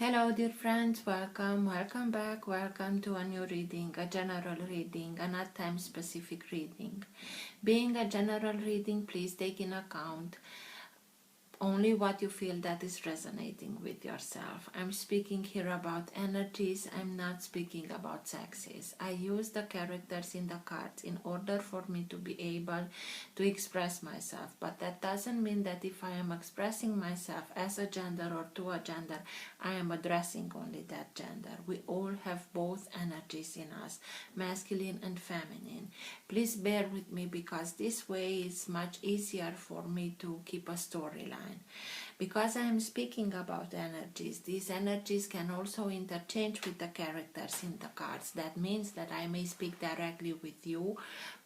Hello dear friends, welcome back, welcome to a new reading, a general reading, a not time specific reading. Being a general reading, please take in account only what you feel that is resonating with yourself. I'm speaking here about energies, I'm not speaking about sexes. I use the characters in the cards in order for me to be able to express myself, but that doesn't mean that if I am expressing myself as a gender or to a gender, I am addressing only that gender. We all have both energies in us, masculine and feminine. Please bear with me because this way is much easier for me to keep a storyline. Because I am speaking about energies, these energies can also interchange with the characters in the cards. That means that I may speak directly with you,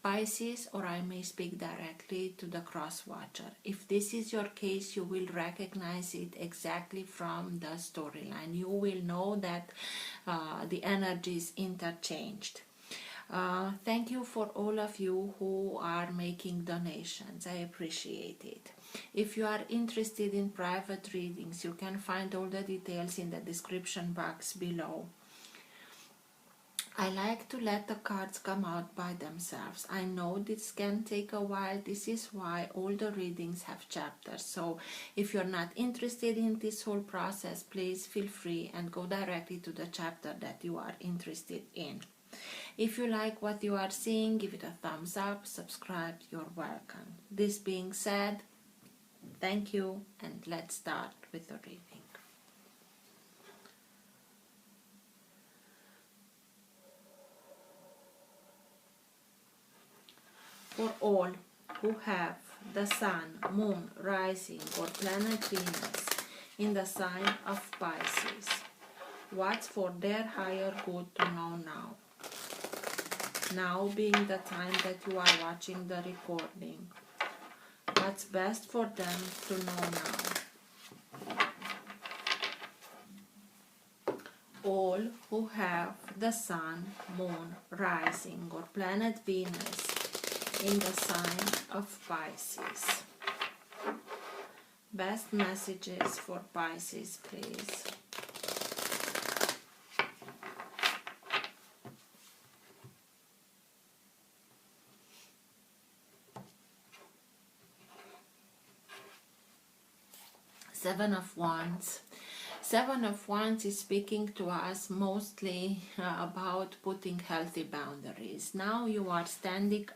Pisces, or I may speak directly to the cross watcher. If this is your case, you will recognize it exactly from the storyline. You will know that the energies interchanged. Thank you for all of you who are making donations. I appreciate it. If you are interested in private readings, you can find all the details in the description box below. I like to let the cards come out by themselves. I know this can take a while. This is why all the readings have chapters. So if you're not interested in this whole process, please feel free and go directly to the chapter that you are interested in. If you like what you are seeing, give it a thumbs up, subscribe, you're welcome. This being said, thank you, and let's start with the reading. For all who have the Sun, Moon, Rising, or planet Venus in the sign of Pisces, what's for their higher good to know now? Now being the time that you are watching the recording, what's best for them to know now? All who have the Sun, Moon, Rising, or planet Venus in the sign of Pisces. Best messages for Pisces, please. Seven of Wands. Seven of Wands is speaking to us mostly about putting healthy boundaries. Now you are standing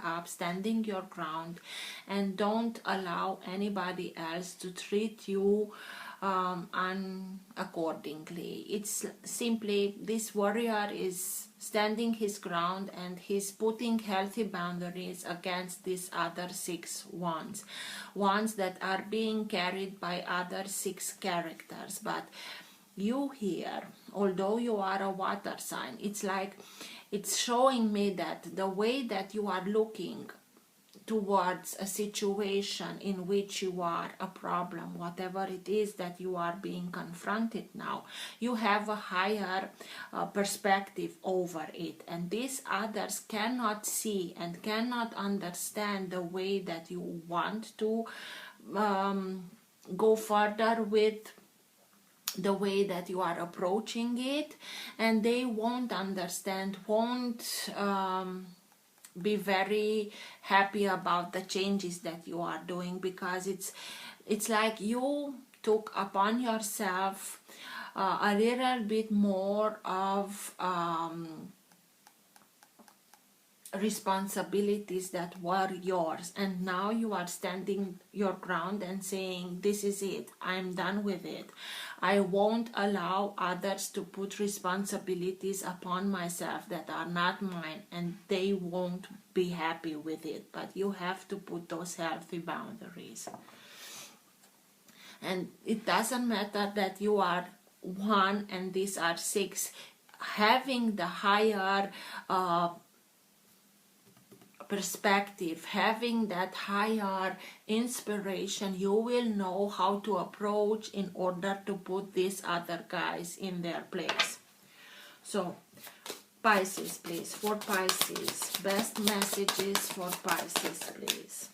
up, standing your ground, and don't allow anybody else to treat you unaccordingly. It's simply this warrior is standing his ground and he's putting healthy boundaries against these other 6 wands that are being carried by other 6 characters. But you here, although you are a water sign, it's like it's showing me that the way that you are looking towards a situation in which you are a problem, whatever it is that you are being confronted now, you have a higher perspective over it, and these others cannot see and cannot understand the way that you want to go further with the way that you are approaching it, and they won't understand, won't be very happy about the changes that you are doing, because it's like you took upon yourself a little bit more of responsibilities that were yours, and now you are standing your ground and saying, this is it, I'm done with it. I won't allow others to put responsibilities upon myself that are not mine, and they won't be happy with it. But you have to put those healthy boundaries. And it doesn't matter that you are 1 and these are 6. Having the higher perspective, having that higher inspiration, you will know how to approach in order to put these other guys in their place. So Pisces, please, for Pisces, best messages for Pisces, please.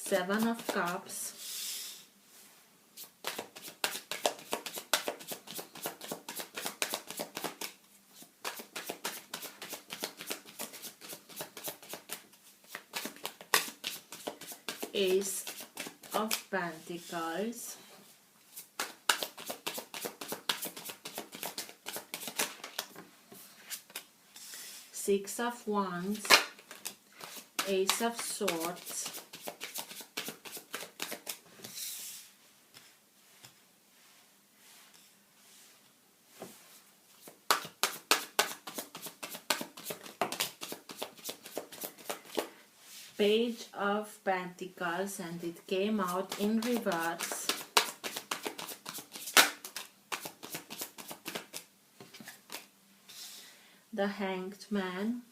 7 of Cups, Ace of Pentacles, Six of Wands, Ace of Swords, Page of Pentacles, and it came out in reverse. The Hanged Man,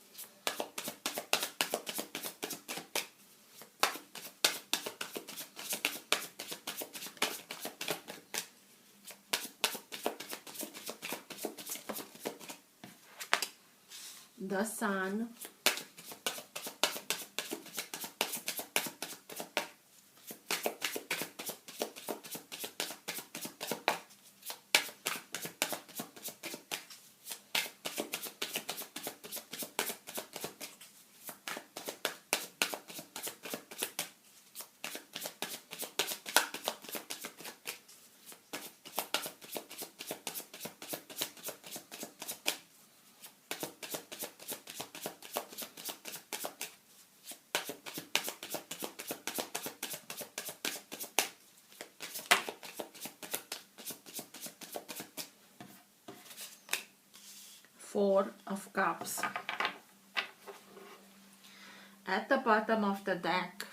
the Sun, Four of Cups. At the bottom of the deck,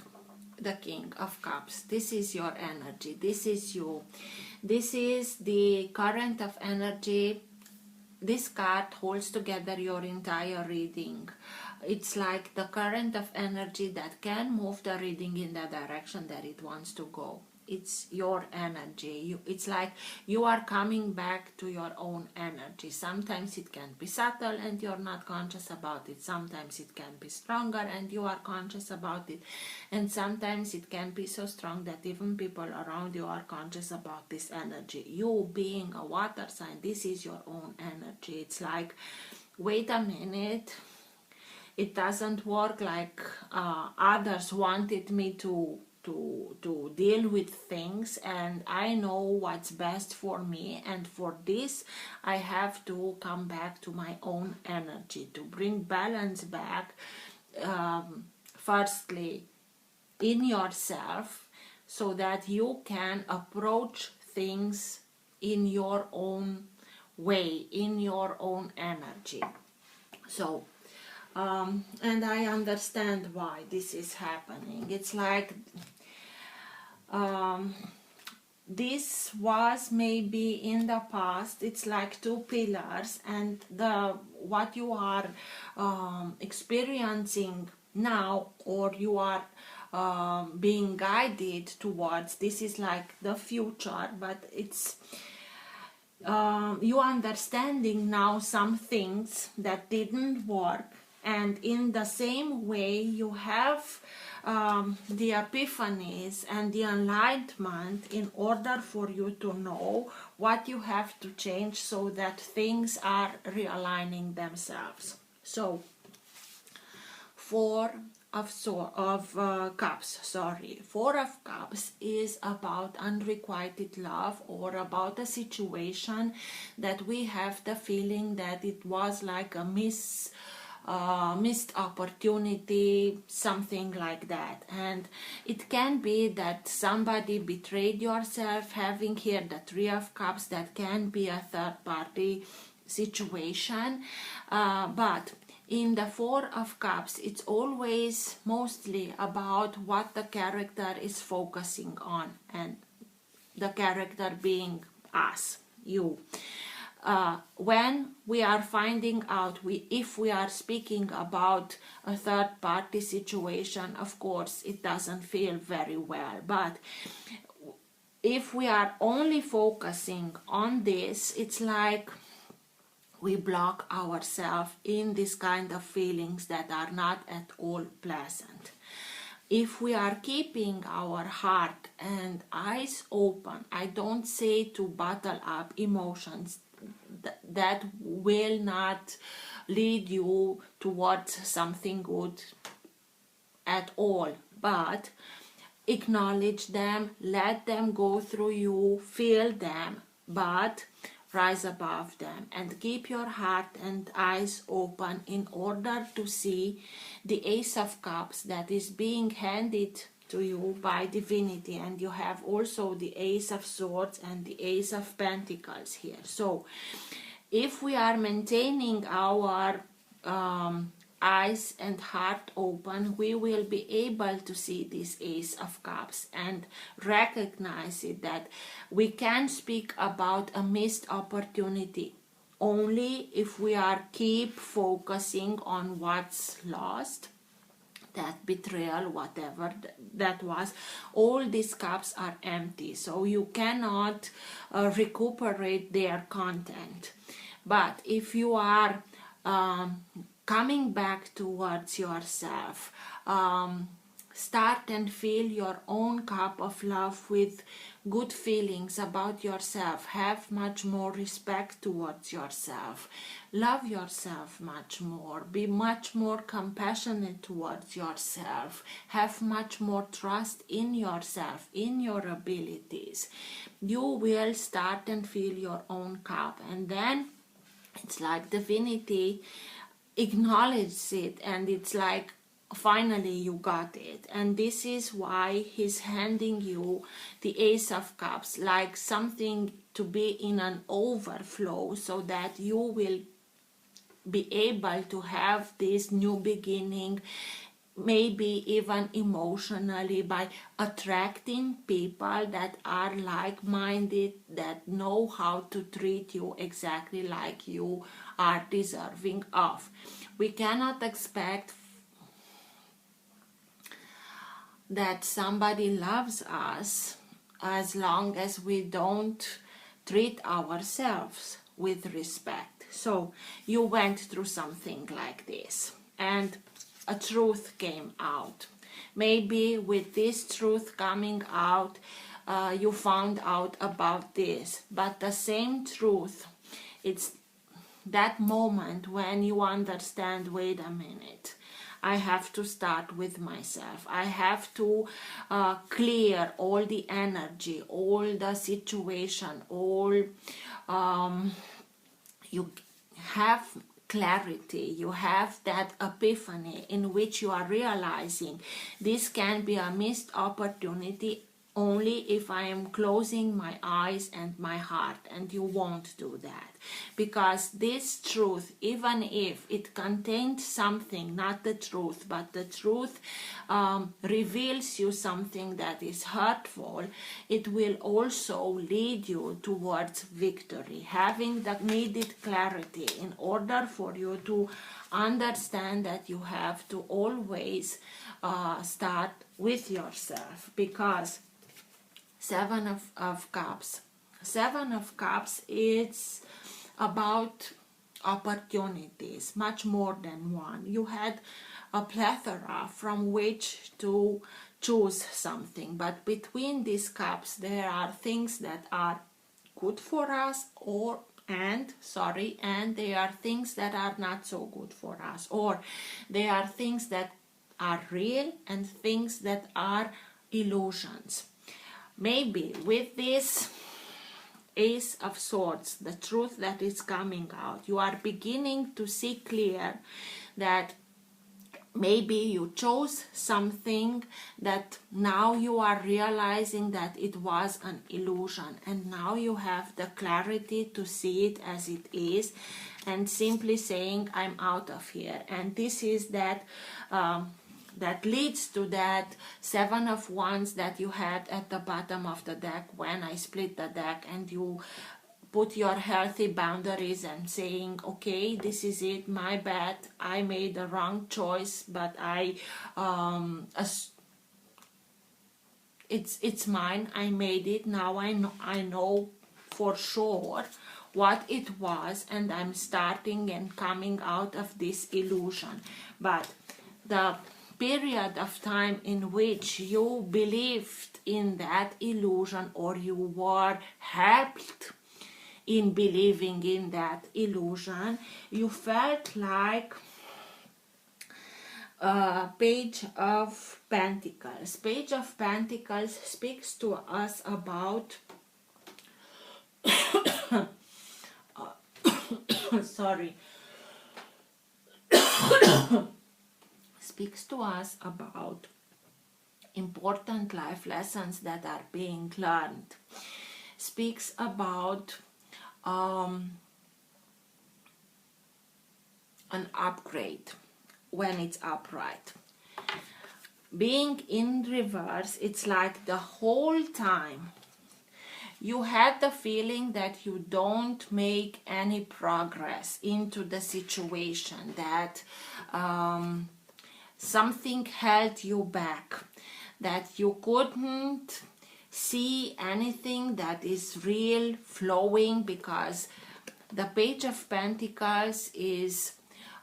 the King of Cups. This is your energy. This is you. This is the current of energy. This card holds together your entire reading. It's like the current of energy that can move the reading in the direction that it wants to go. It's your energy. It's like you are coming back to your own energy. Sometimes it can be subtle and you're not conscious about it. Sometimes it can be stronger and you are conscious about it. And sometimes it can be so strong that even people around you are conscious about this energy. You being a water sign, this is your own energy. It's like, wait a minute, it doesn't work like others wanted me to deal with things, and I know what's best for me, and for this I have to come back to my own energy to bring balance back, firstly in yourself, so that you can approach things in your own way, in your own energy. So and I understand why this is happening. It's like this was maybe in the past. It's like two pillars, and what you are experiencing now, or you are being guided towards, this is like the future, but it's you understanding now some things that didn't work. And in the same way, you have the epiphanies and the enlightenment in order for you to know what you have to change so that things are realigning themselves. So, Four of Cups is about unrequited love, or about a situation that we have the feeling that it was like a missed opportunity, something like that. And it can be that somebody betrayed yourself. Having here the Three of Cups, that can be a third party situation, but in the Four of Cups, it's always mostly about what the character is focusing on, and the character being us, you. When we are finding out, if we are speaking about a third party situation, of course it doesn't feel very well, but if we are only focusing on this, it's like we block ourselves in this kind of feelings that are not at all pleasant. If we are keeping our heart and eyes open, I don't say to bottle up emotions, that will not lead you towards something good at all. But acknowledge them, let them go through you, feel them, but rise above them and keep your heart and eyes open in order to see the Ace of Cups that is being handed to you by divinity. And you have also the Ace of Swords and the Ace of Pentacles here. So if we are maintaining our eyes and heart open, we will be able to see this Ace of Cups and recognize it, that we can speak about a missed opportunity only if we are keep focusing on what's lost, that betrayal, whatever that was. All these cups are empty, so you cannot recuperate their content. But if you are coming back towards yourself, start and fill your own cup of love with good feelings about yourself. Have much more respect towards yourself. Love yourself much more. Be much more compassionate towards yourself. Have much more trust in yourself, in your abilities. You will start and fill your own cup, and then it's like divinity acknowledges it, and it's like finally you got it. And this is why he's handing you the Ace of Cups, like something to be in an overflow, so that you will be able to have this new beginning, maybe even emotionally, by attracting people that are like-minded, that know how to treat you exactly like you are deserving of. We cannot expect that somebody loves us as long as we don't treat ourselves with respect. So you went through something like this, and a truth came out. Maybe with this truth coming out, you found out about this, but the same truth, it's that moment when you understand, wait a minute, I have to start with myself. I have to clear all the energy, all the situation, all you have clarity, you have that epiphany in which you are realizing this can be a missed opportunity only if I am closing my eyes and my heart, and you won't do that, because this truth, even if it contains something, not the truth, but the truth reveals you something that is hurtful, it will also lead you towards victory. Having the needed clarity in order for you to understand that you have to always start with yourself, because Seven of Cups. Seven of Cups, it's about opportunities, much more than one. You had a plethora from which to choose something, but between these cups there are things that are good for us, and there are things that are not so good for us, or there are things that are real and things that are illusions. Maybe with this Ace of Swords, the truth that is coming out, you are beginning to see clear that maybe you chose something that now you are realizing that it was an illusion, and now you have the clarity to see it as it is and simply saying, I'm out of here. And this is that that leads to that Seven of Wands that you had at the bottom of the deck when I split the deck, and you put your healthy boundaries and saying, okay, this is it, my bad, I made the wrong choice, but it's mine, I made it, now I know for sure what it was, and I'm starting and coming out of this illusion. But the period of time in which you believed in that illusion, or you were helped in believing in that illusion, you felt like Page of Pentacles. Page of Pentacles speaks to us about sorry speaks to us about important life lessons that are being learned. Speaks about an upgrade when it's upright. Being in reverse, it's like the whole time you had the feeling that you don't make any progress into the situation, that something held you back, that you couldn't see anything that is real flowing, because the Page of Pentacles is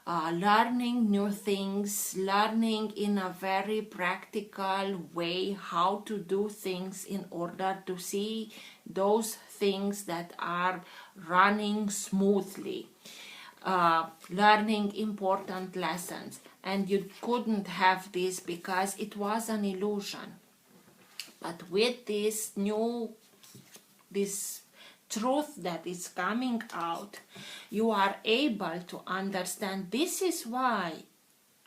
learning new things, learning in a very practical way how to do things in order to see those things that are running smoothly, learning important lessons. And you couldn't have this because it was an illusion. But with this truth that is coming out, you are able to understand. This is why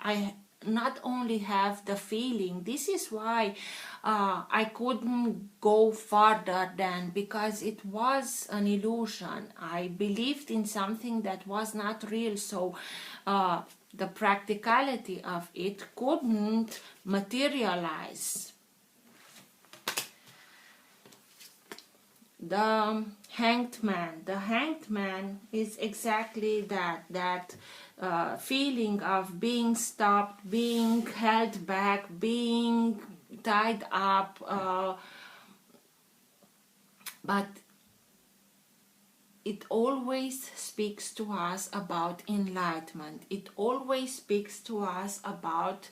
I not only have the feeling, this is why I couldn't go further than, because it was an illusion. I believed in something that was not real, so the practicality of it couldn't materialize. The Hanged Man. The Hanged Man is exactly that feeling of being stopped, being held back, being tied up, but it always speaks to us about enlightenment. It always speaks to us about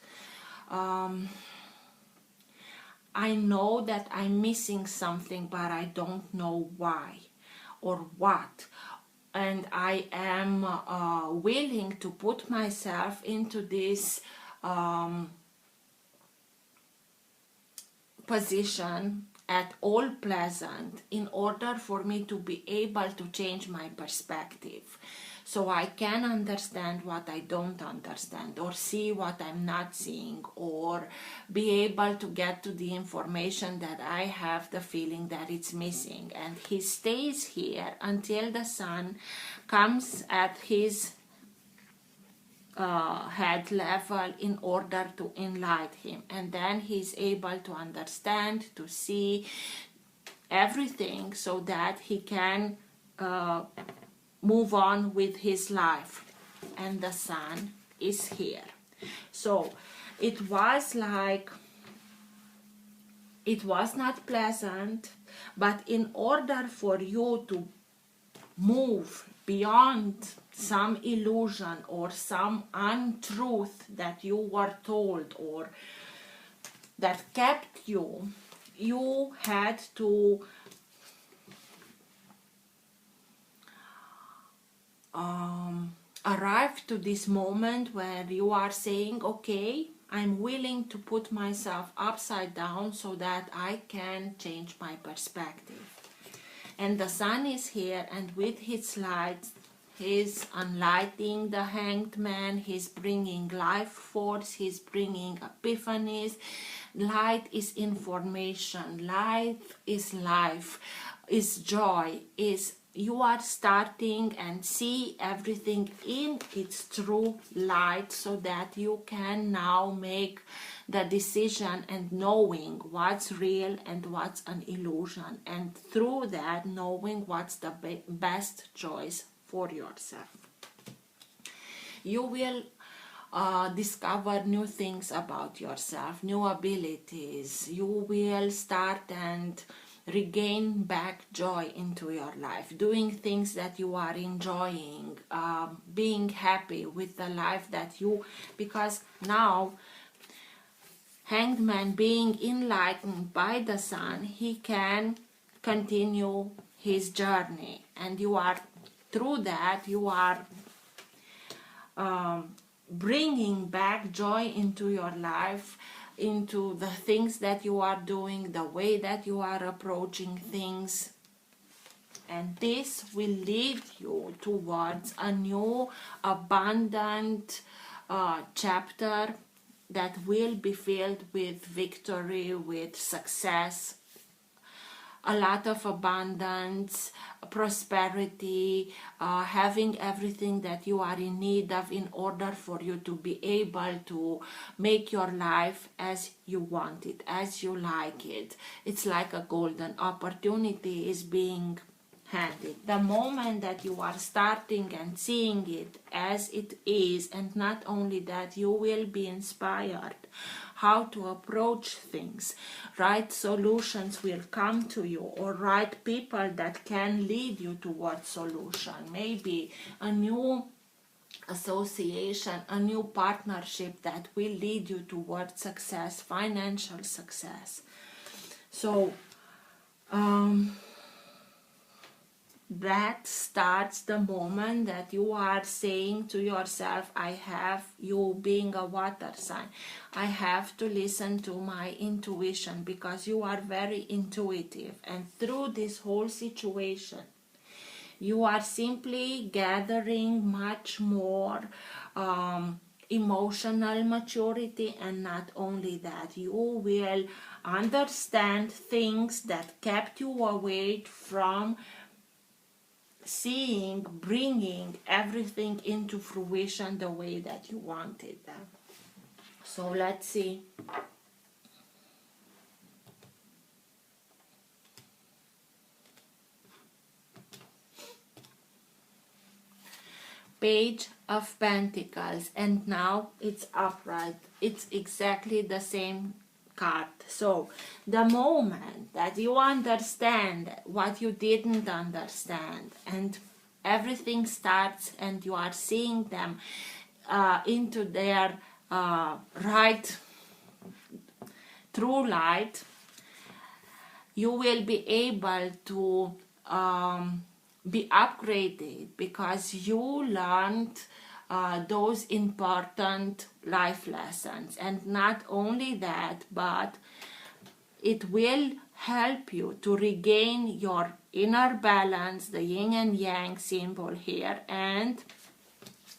I know that I'm missing something, but I don't know why or what. And I am willing to put myself into this position at all pleasant in order for me to be able to change my perspective, so I can understand what I don't understand, or see what I'm not seeing, or be able to get to the information that I have the feeling that it's missing. And he stays here until the sun comes at his head level in order to enlighten him, and then he's able to understand, to see everything, so that he can move on with his life. And the sun is here. So it was like, it was not pleasant, but in order for you to move beyond some illusion or some untruth that you were told or that kept you, you had to arrive to this moment where you are saying, okay, I'm willing to put myself upside down so that I can change my perspective. And the sun is here, and with his light, he's unlighting the Hanged Man, he's bringing life force, he's bringing epiphanies. Light is information, light is life, is joy, is you are starting and see everything in its true light, so that you can now make the decision and knowing what's real and what's an illusion, and through that knowing what's the best choice for yourself. You will discover new things about yourself, new abilities. You will start and regain back joy into your life, doing things that you are enjoying, being happy with the life that you, because now Hanged Man being enlightened by the sun, he can continue his journey, and you are through that you are bringing back joy into your life, into the things that you are doing, the way that you are approaching things. And this will lead you towards a new, abundant chapter that will be filled with victory, with success, a lot of abundance, prosperity, having everything that you are in need of in order for you to be able to make your life as you want it, as you like it. It's like a golden opportunity is being handed. The moment that you are starting and seeing it as it is, and not only that, you will be inspired how to approach things. Right solutions will come to you, or right people that can lead you towards solution. Maybe a new association, a new partnership that will lead you towards success, financial success. So that starts the moment that you are saying to yourself, I have, you being a water sign, I have to listen to my intuition, because you are very intuitive. And through this whole situation, you are simply gathering much more emotional maturity. And not only that, you will understand things that kept you away from seeing, bringing everything into fruition the way that you wanted them. So let's see. Page of Pentacles, and now it's upright. It's exactly the same card. So the moment that you understand what you didn't understand, and everything starts and you are seeing them into their right true light, you will be able to be upgraded, because you learned those important life lessons. And not only that, but it will help you to regain your inner balance, the yin and yang symbol here, and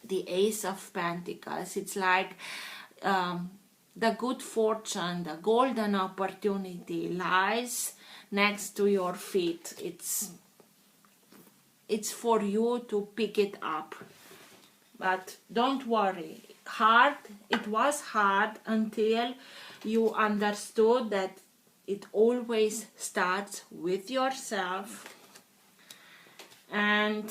the Ace of Pentacles. It's like the good fortune, the golden opportunity lies next to your feet. It's for you to pick it up. But don't worry, it was hard until you understood that it always starts with yourself, and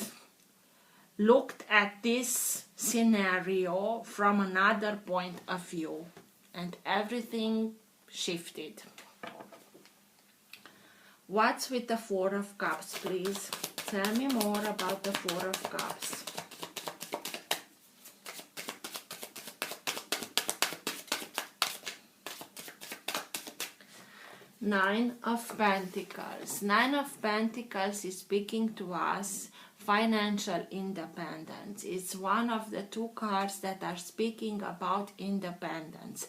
looked at this scenario from another point of view, and everything shifted. What's with the Four of Cups, please? Tell me more about the Four of Cups. Nine of Pentacles. Nine of Pentacles is speaking to us financial independence. It's one of the two cards that are speaking about independence.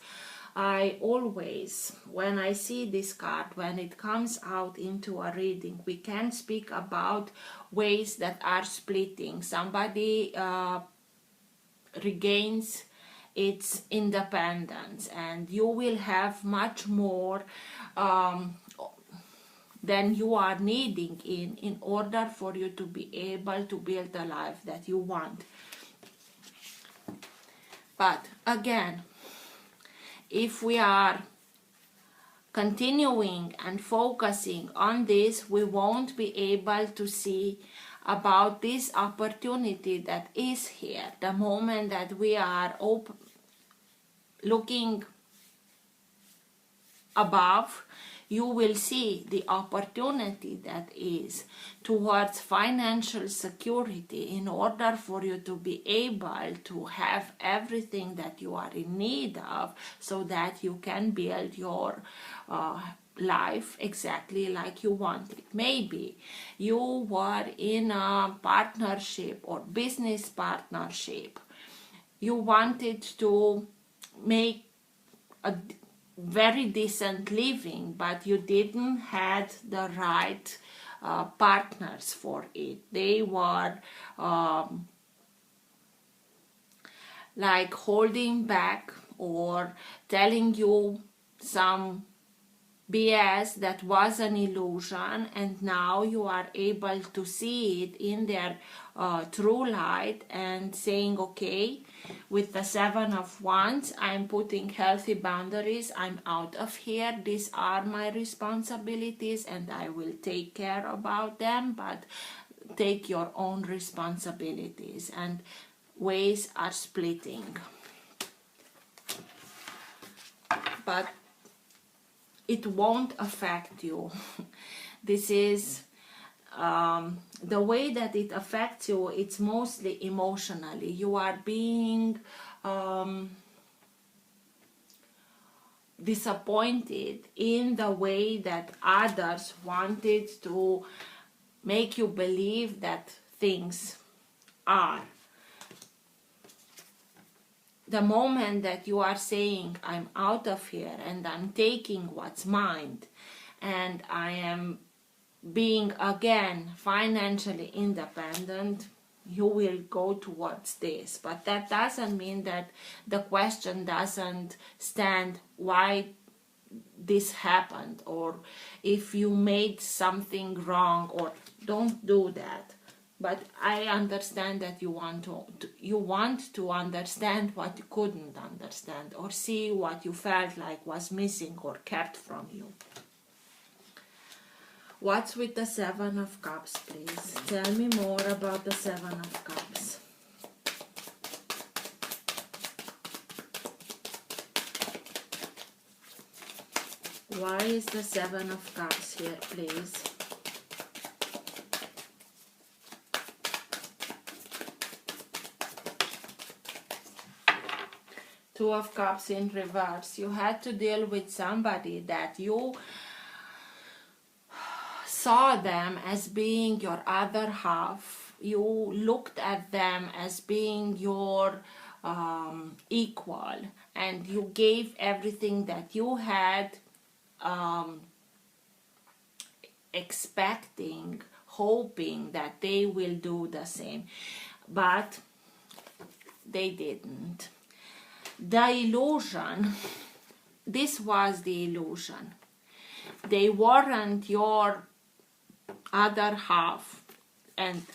I always, when I see this card, when it comes out into a reading, we can speak about ways that are splitting. Somebody regains its independence, and you will have much more than you are needing in order for you to be able to build the life that you want. But again, if we are continuing and focusing on this, we won't be able to see about this opportunity that is here. The moment that we are looking above, you will see the opportunity that is towards financial security, in order for you to be able to have everything that you are in need of, so that you can build your life exactly like you want it. Maybe you were in a partnership or business partnership. you wanted to make a very decent living, but you didn't had the right partners for it. They were like holding back or telling you some BS that was an illusion, and now you are able to see it in their true light and saying, okay, with the Seven of Wands, I'm putting healthy boundaries, I'm out of here, these are my responsibilities and I will take care about them, but take your own responsibilities, and ways are splitting. But it won't affect you. This is the way that it affects you. It's mostly emotionally. You are being disappointed in the way that others wanted to make you believe that things are. The moment that you are saying, I'm out of here and I'm taking what's mine and I am being again financially independent, you will go towards this. But that doesn't mean that the question doesn't stand why this happened, or if you made something wrong, or don't do that. But I understand that you want to understand what you couldn't understand, or see what you felt like was missing or kept from you. What's with the Seven of Cups, please? Tell me more about the Seven of Cups. Why is the Seven of Cups here, please? Two of Cups in reverse. You had to deal with somebody that you saw them as being your other half. You looked at them as being your equal, and you gave everything that you had, expecting, hoping that they will do the same, but they didn't. The illusion, this was the illusion. They weren't your other half, and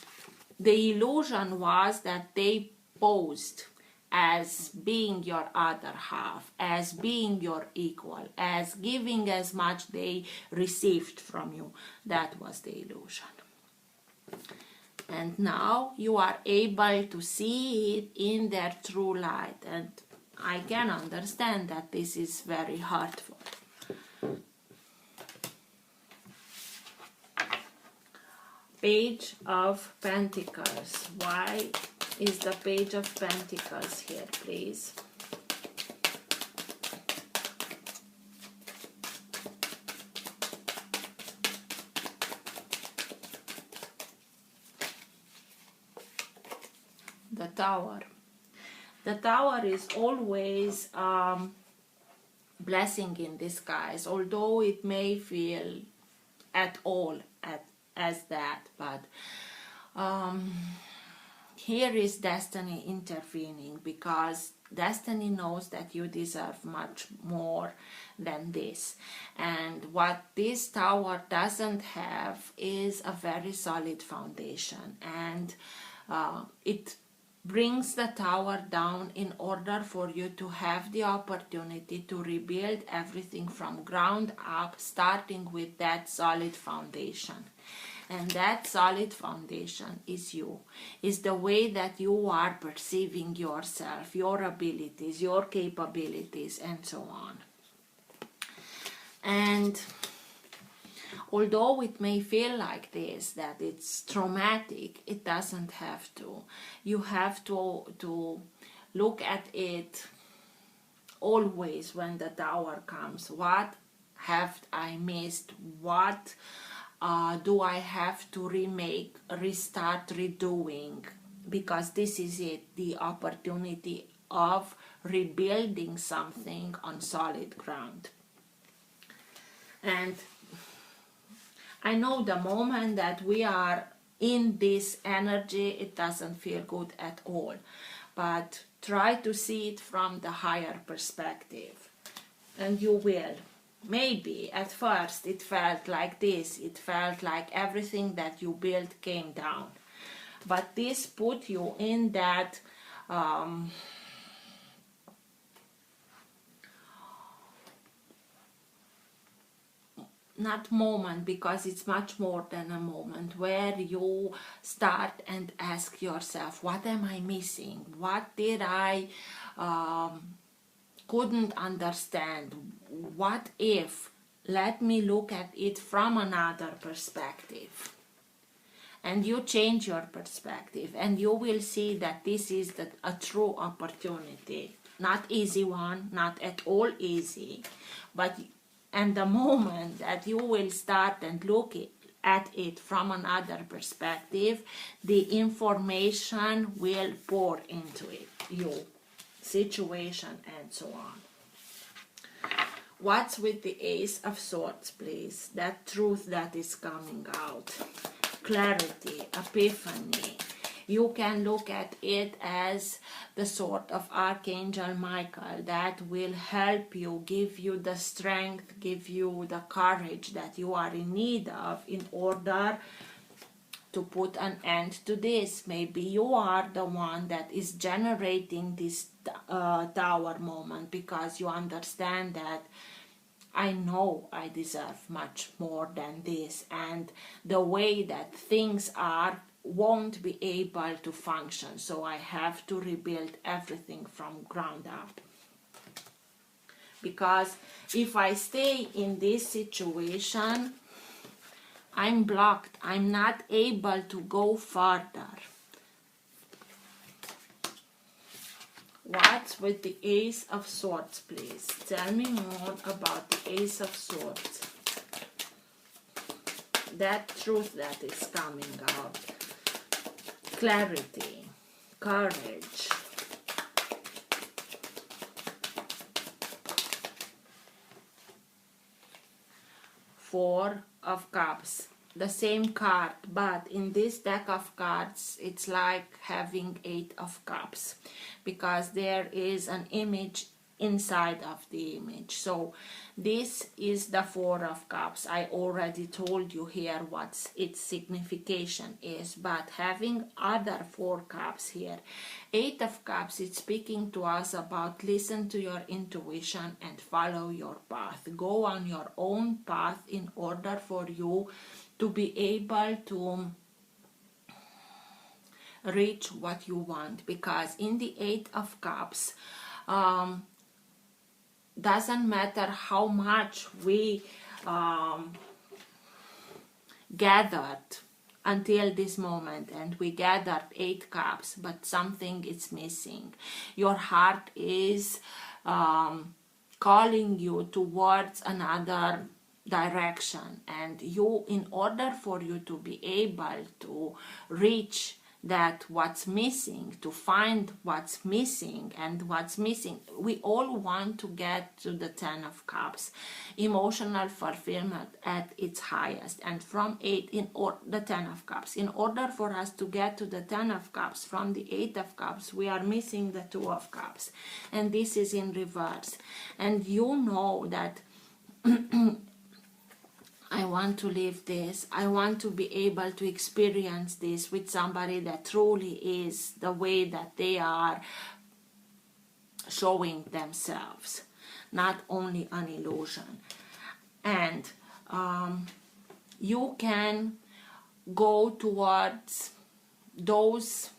the illusion was that they posed as being your other half, as being your equal, as giving as much they received from you. That was the illusion. And now you are able to see it in their true light, and I can understand that this is very hurtful. Page of Pentacles. Why is the Page of Pentacles here, please? The Tower. The Tower is always blessing in disguise, although it may feel at all as that, but here is destiny intervening, because destiny knows that you deserve much more than this, and what this Tower doesn't have is a very solid foundation, and it brings the Tower down in order for you to have the opportunity to rebuild everything from ground up, starting with that solid foundation. And that solid foundation is you, is the way that you are perceiving yourself, your abilities, your capabilities, and so on. And although it may feel like this, that it's traumatic, it doesn't have to. You have to look at it always when the Tower comes. What have I missed? What do I have to remake, restart, redoing? Because this is it, the opportunity of rebuilding something on solid ground. And I know the moment that we are in this energy, it doesn't feel good at all. But try to see it from the higher perspective. And you will. Maybe at first it felt like this. It felt like everything that you built came down. But this put you in that not moment, because it's much more than a moment, where you start and ask yourself, what am I missing? What did I couldn't understand? What if? Let me look at it from another perspective. And you change your perspective, and you will see that this is a true opportunity. Not easy one, not at all easy, but and the moment that you will start and look at it from another perspective, the information will pour into it, you, situation, and so on. What's with the Ace of Swords, please? That truth that is coming out. Clarity, epiphany. You can look at it as the sort of Archangel Michael that will help you, give you the strength, give you the courage that you are in need of in order to put an end to this. Maybe you are the one that is generating this tower moment, because you understand that I know I deserve much more than this, and the way that things are won't be able to function, so I have to rebuild everything from ground up. Because if I stay in this situation, I'm blocked. I'm not able to go further. What's with the Ace of Swords, please? Tell me more about the Ace of Swords. That truth that is coming out. Clarity, courage. Four of Cups. The same card, but in this deck of cards it's like having 8 of Cups, because there is an image inside of the image. So this is the 4 of Cups. I already told you here what its signification is, but having other 4 cups here. 8 of Cups, it's speaking to us about listen to your intuition and follow your path. Go on your own path in order for you to be able to reach what you want. Because in the 8 of Cups, doesn't matter how much we gathered until this moment, and we gathered 8 cups, but something is missing. Your heart is calling you towards another direction, and you, in order for you to be able to reach that what's missing, to find what's missing, and what's missing, we all want to get to the 10 of Cups, emotional fulfillment at its highest. And from 8 the 10 of Cups, in order for us to get to the 10 of Cups from the 8 of Cups, we are missing the 2 of Cups, and this is in reverse. And you know that I want to live this. I want to be able to experience this with somebody that truly is the way that they are showing themselves, not only an illusion. And you can go towards those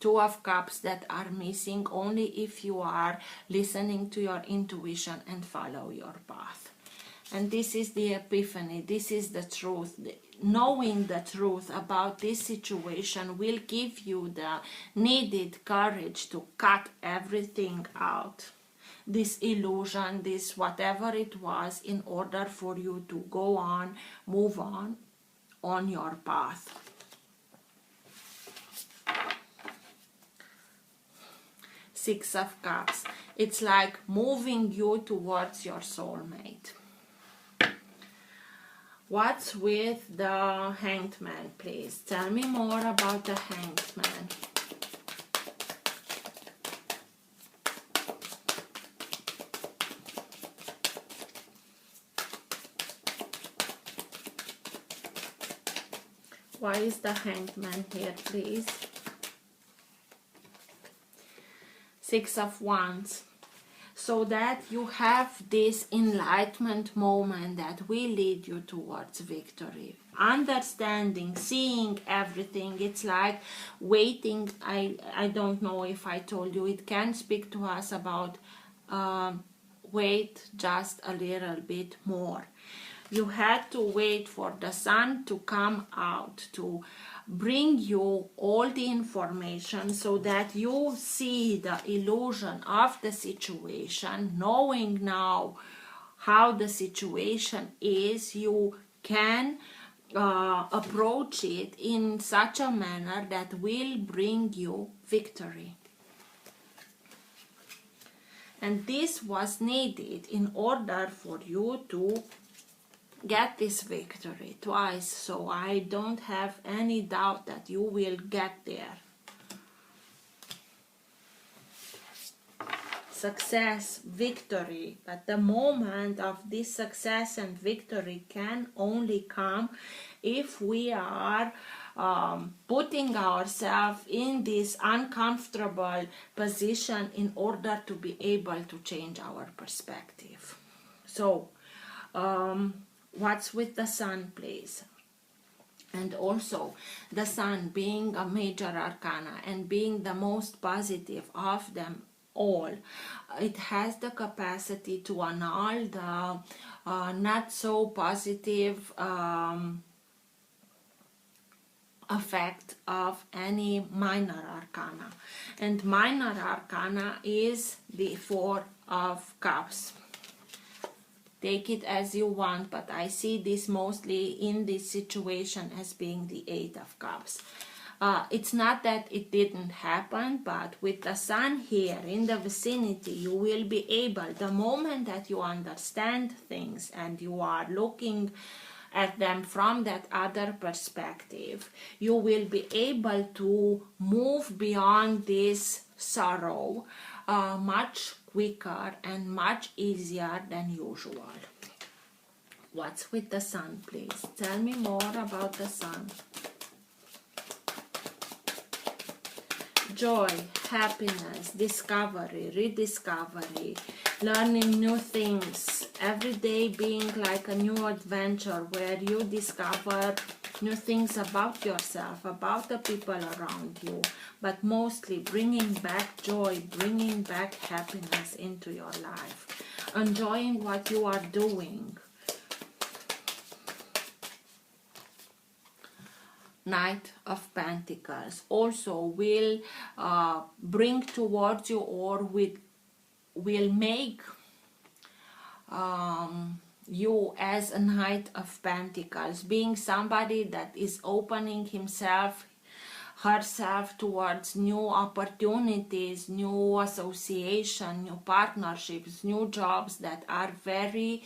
2 of Cups that are missing only if you are listening to your intuition and follow your path. And this is the epiphany, this is the truth. Knowing the truth about this situation will give you the needed courage to cut everything out. This illusion, this whatever it was, in order for you to go on, move on your path. Six of Cups. It's like moving you towards your soulmate. What's with the Hanged Man, please? Tell me more about the Hanged Man. Why is the Hanged Man here, please? Six of Wands. So that you have this enlightenment moment that will lead you towards victory. Understanding, seeing everything. It's like waiting. I don't know if I told you. It can speak to us about wait just a little bit more. You had to wait for the sun to come out to bring you all the information so that you see the illusion of the situation. Knowing now how the situation is, you can approach it in such a manner that will bring you victory. And this was needed in order for you to get this victory twice, so I don't have any doubt that you will get there. Success, victory, but the moment of this success and victory can only come if we are putting ourselves in this uncomfortable position in order to be able to change our perspective. So what's with the Sun, please? And also the Sun being a major arcana and being the most positive of them all, it has the capacity to annul the not so positive effect of any minor arcana. And minor arcana is the Four of Cups. Take it as you want, but I see this mostly in this situation as being the Eight of Cups. It's not that it didn't happen, but with the Sun here in the vicinity, you will be able, the moment that you understand things and you are looking at them from that other perspective, you will be able to move beyond this sorrow much quicker and much easier than usual. What's with the Sun, please? Tell me more about the Sun. Joy, happiness, discovery, rediscovery, learning new things, every day being like a new adventure where you discover new things about yourself, about the people around you, but mostly bringing back joy, bringing back happiness into your life, enjoying what you are doing. Knight of Pentacles also will bring towards you, or will make you as a Knight of Pentacles, being somebody that is opening himself, herself towards new opportunities, new association, new partnerships, new jobs that are very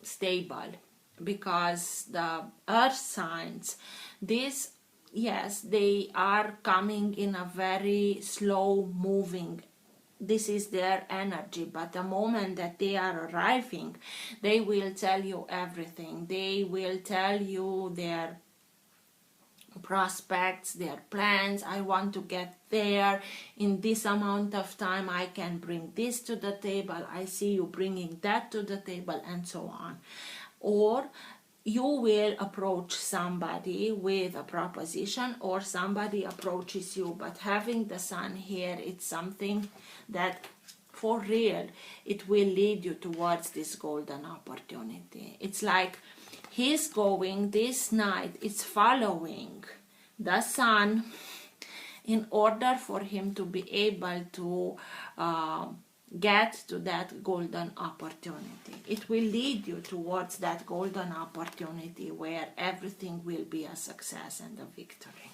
stable, because the earth signs, this, yes, they are coming in a very slow moving, this is their energy, but the moment that they are arriving, they will tell you everything. They will tell you their prospects, their plans. I want to get there in this amount of time. I can bring this to the table. I see you bringing that to the table, and so on. Or you will approach somebody with a proposition, or somebody approaches you, but having the Sun here, it's something that for real, it will lead you towards this golden opportunity. It's like he's going, this night, it's following the Sun in order for him to be able to get to that golden opportunity. It will lead you towards that golden opportunity where everything will be a success and a victory.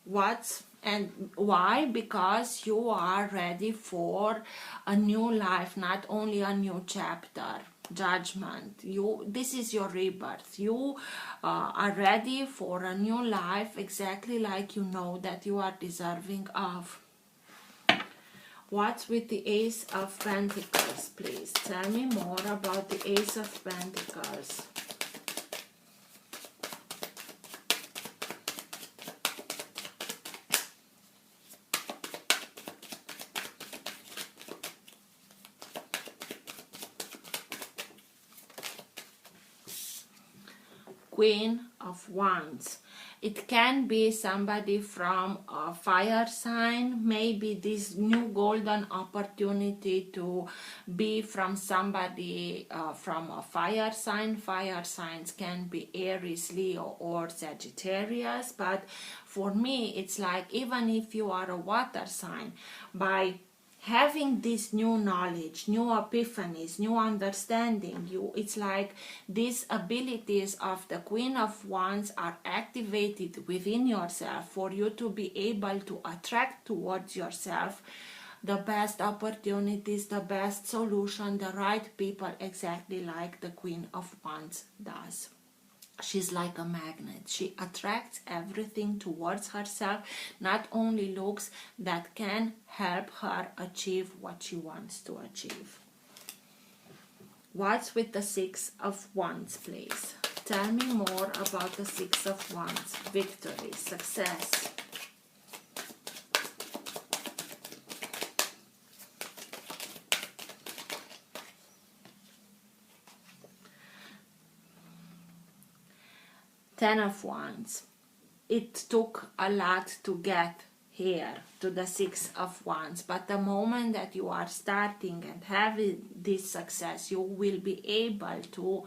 Why? Because you are ready for a new life, not only a new chapter, judgment. This is your rebirth. You are ready for a new life, exactly like you know that you are deserving of. What's with the Ace of Pentacles, please? Tell me more about the Ace of Pentacles. Queen of Wands. It can be somebody from a fire sign, maybe this new golden opportunity to be from somebody from a fire sign. Fire signs can be Aries, Leo, or Sagittarius, but for me it's like even if you are a water sign, by having this new knowledge, new epiphanies, new understanding, it's like these abilities of the Queen of Wands are activated within yourself for you to be able to attract towards yourself the best opportunities, the best solution, the right people, exactly like the Queen of Wands does. She's like a magnet. She attracts everything towards herself, not only looks, that can help her achieve what she wants to achieve. What's with the Six of Wands, please? Tell me more about the Six of Wands. Victory, success. Ten of Wands. It took a lot to get here to the Six of Wands, but the moment that you are starting and having this success, you will be able to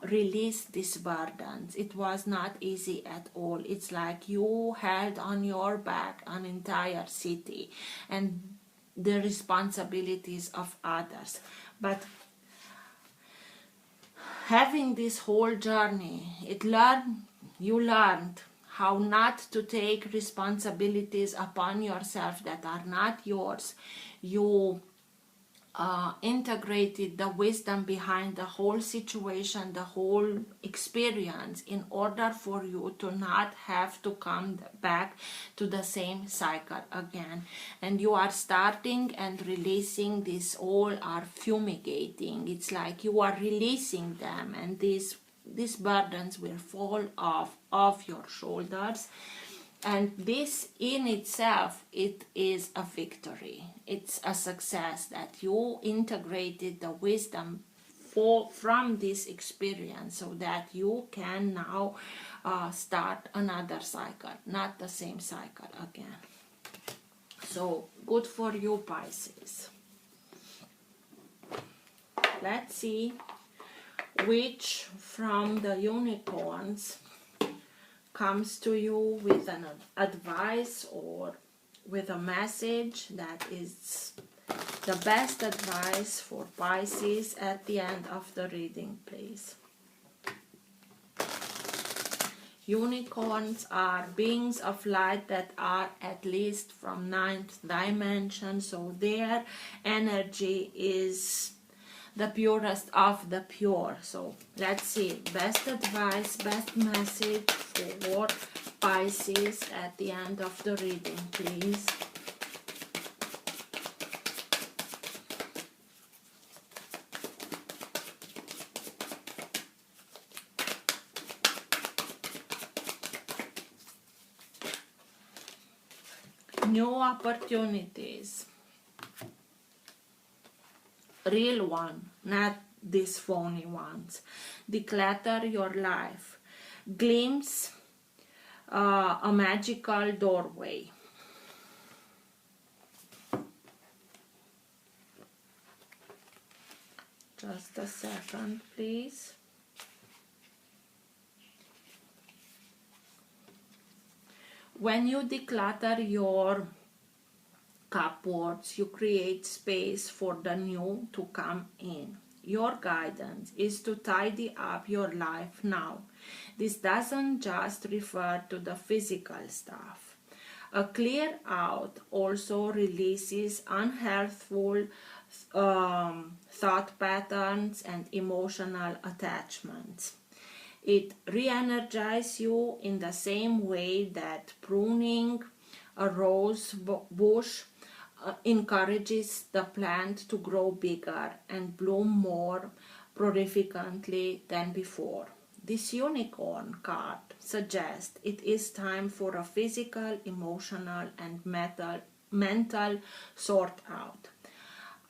release these burdens. It was not easy at all. It's like you held on your back an entire city and the responsibilities of others, but having this whole journey, you learned how not to take responsibilities upon yourself that are not yours. You integrated the wisdom behind the whole situation, the whole experience, in order for you to not have to come back to the same cycle again. And you are starting and releasing. These all are fumigating. It's like you are releasing them, and these burdens will fall off your shoulders. And this in itself, it is a victory. It's a success that you integrated the wisdom from this experience, so that you can now start another cycle, not the same cycle again. So good for you, Pisces. Let's see which from the unicorns comes to you with an advice or with a message that is the best advice for Pisces at the end of the reading, please. Unicorns are beings of light that are at least from 9th dimension, so their energy is the purest of the pure. So let's see, best advice, best message for Pisces at the end of the reading, please. New opportunities. Real one, not these phony ones. Declutter your life. Glimpse a magical doorway. Just a second, please. When you declutter your cupboards, you create space for the new to come in. Your guidance is to tidy up your life now. This doesn't just refer to the physical stuff. A clear out also releases unhealthful thought patterns and emotional attachments. It re-energizes you in the same way that pruning a rose bush encourages the plant to grow bigger and bloom more prolificantly than before. This unicorn card suggests it is time for a physical, emotional, and mental sort out.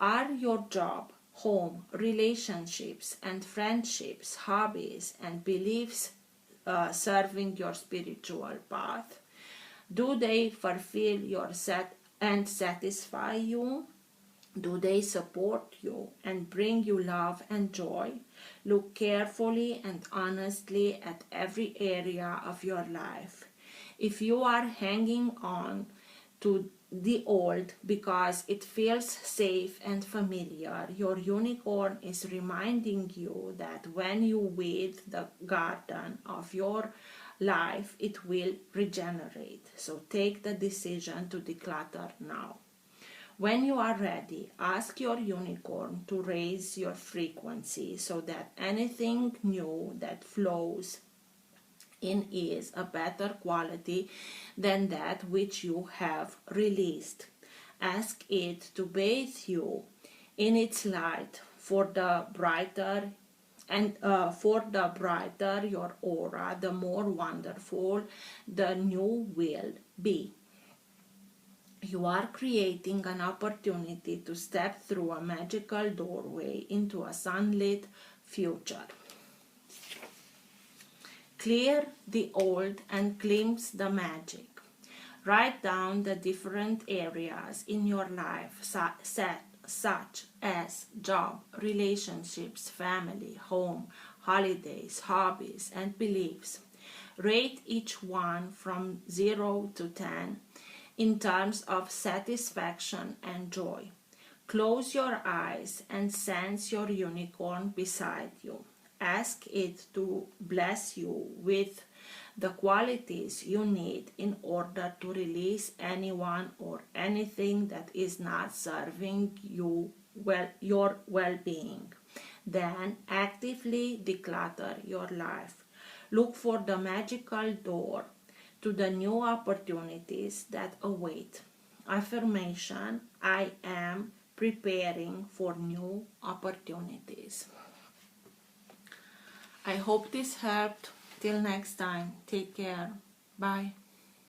Are your job, home, relationships, and friendships, hobbies, and beliefs serving your spiritual path? Do they fulfill your and satisfy you? Do they support you and bring you love and joy? Look carefully and honestly at every area of your life. If you are hanging on to the old because it feels safe and familiar, your unicorn is reminding you that when you weed the garden of your life, it will regenerate. So take the decision to declutter now. When you are ready, ask your unicorn to raise your frequency so that anything new that flows in is a better quality than that which you have released. Ask it to bathe you in its light for the brighter your aura, the more wonderful the new will be. You are creating an opportunity to step through a magical doorway into a sunlit future. Clear the old and glimpse the magic. Write down the different areas in your life, such as job, relationships, family, home, holidays, hobbies, and beliefs. Rate each one from 0 to 10 in terms of satisfaction and joy. Close your eyes and sense your unicorn beside you. Ask it to bless you with the qualities you need in order to release anyone or anything that is not serving you your well-being. Then actively declutter your life. Look for the magical door to the new opportunities that await. Affirmation: I am preparing for new opportunities. I hope this helped. Till next time, take care. Bye.